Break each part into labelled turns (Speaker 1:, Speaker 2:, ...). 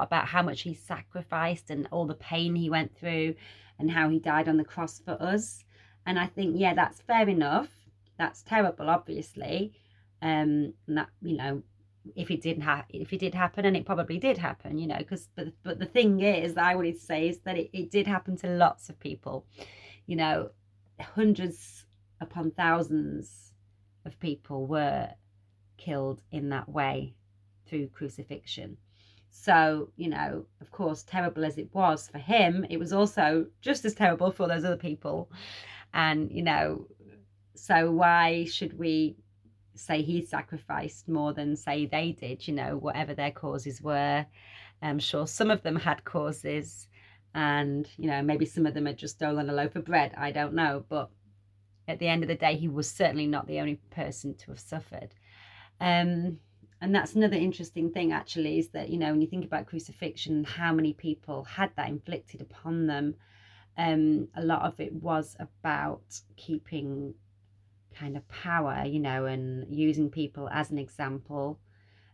Speaker 1: about how much he sacrificed and all the pain he went through and how he died on the cross for us. And I think, yeah, that's fair enough. That's terrible, obviously. And that, you know, if it did happen, and it probably did happen, you know, because but the thing is that I wanted to say is that it did happen to lots of people, you know, hundreds upon thousands of people were killed in that way through crucifixion. So, you know, of course, terrible as it was for him, it was also just as terrible for those other people. And, you know, so why should we say he sacrificed more than say they did, you know, whatever their causes were? I'm sure some of them had causes, and, you know, maybe some of them had just stolen a loaf of bread. I don't know. But at the end of the day, he was certainly not the only person to have suffered. And that's another interesting thing, actually, is that, you know, when you think about crucifixion, how many people had that inflicted upon them, a lot of it was about keeping kind of power, you know, and using people as an example.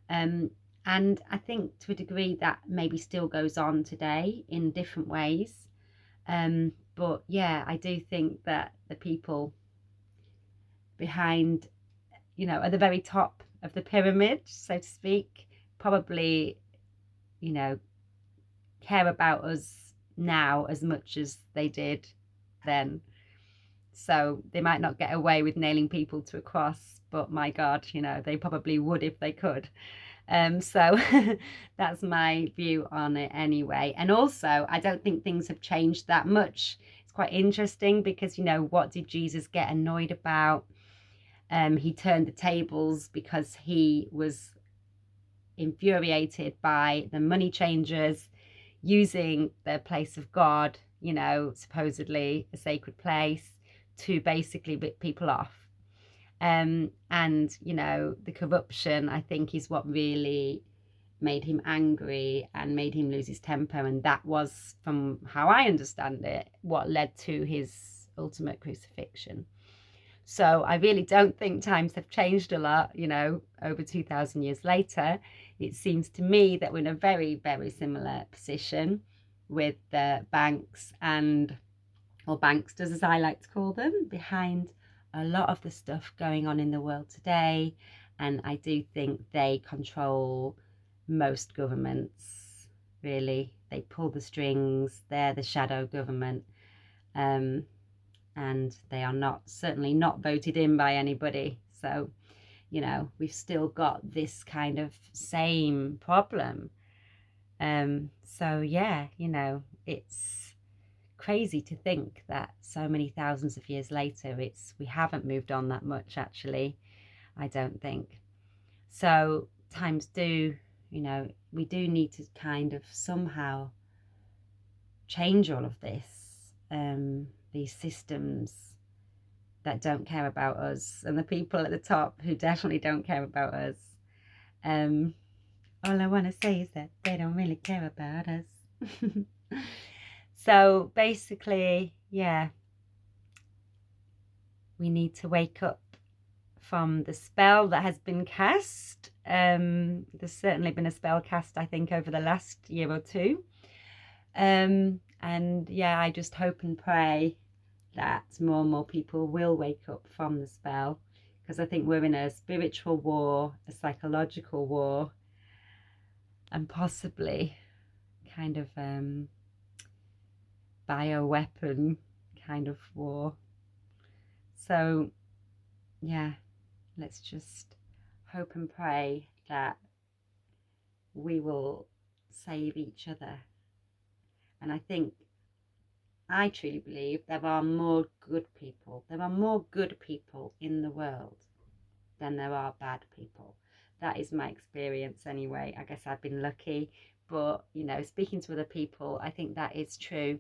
Speaker 1: And I think to a degree that maybe still goes on today in different ways. But yeah, I do think that the people behind, you know, at the very top of the pyramid, so to speak, probably, you know, care about us now as much as they did then. So they might not get away with nailing people to a cross, but my God, you know, they probably would if they could. So that's my view on it anyway. And also, I don't think things have changed that much. It's quite interesting because, you know, what did Jesus get annoyed about? He turned the tables because he was infuriated by the money changers using the place of God, you know, supposedly a sacred place, to basically rip people off. And, you know, the corruption, I think, is what really made him angry and made him lose his temper. And that was, from how I understand it, what led to his ultimate crucifixion. So I really don't think times have changed a lot, you know, over 2,000 years later. It seems to me that we're in a very, very similar position with the banks or banksters, as I like to call them, behind a lot of the stuff going on in the world today. And I do think they control most governments, really. They pull the strings, they're the shadow government. And they are certainly not voted in by anybody. So, you know, we've still got this kind of same problem. So yeah, you know, it's crazy to think that so many thousands of years later, we haven't moved on that much, actually, I don't think. So times do, you know, we do need to kind of somehow change all of this, these systems that don't care about us, and the people at the top who definitely don't care about us. All I want to say is that they don't really care about us. So basically, yeah, we need to wake up from the spell that has been cast. There's certainly been a spell cast, I think, over the last year or two. And yeah, I just hope and pray that more and more people will wake up from the spell, because I think we're in a spiritual war, a psychological war, and possibly kind of bioweapon kind of war. So yeah, let's just hope and pray that we will save each other. And I truly believe there are more good people. There are more good people in the world than there are bad people. That is my experience anyway. I guess I've been lucky, but, you know, speaking to other people, I think that is true.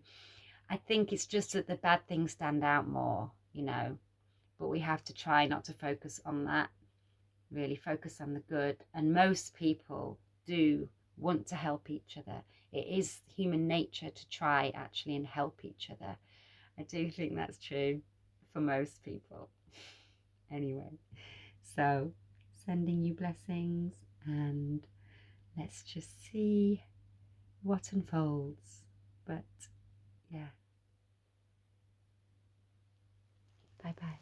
Speaker 1: I think it's just that the bad things stand out more, you know, but we have to try not to focus on that, really focus on the good. And most people do want to help each other. It is human nature to try actually and help each other. I do think that's true for most people. Anyway, so sending you blessings, and let's just see what unfolds. But yeah. Bye bye.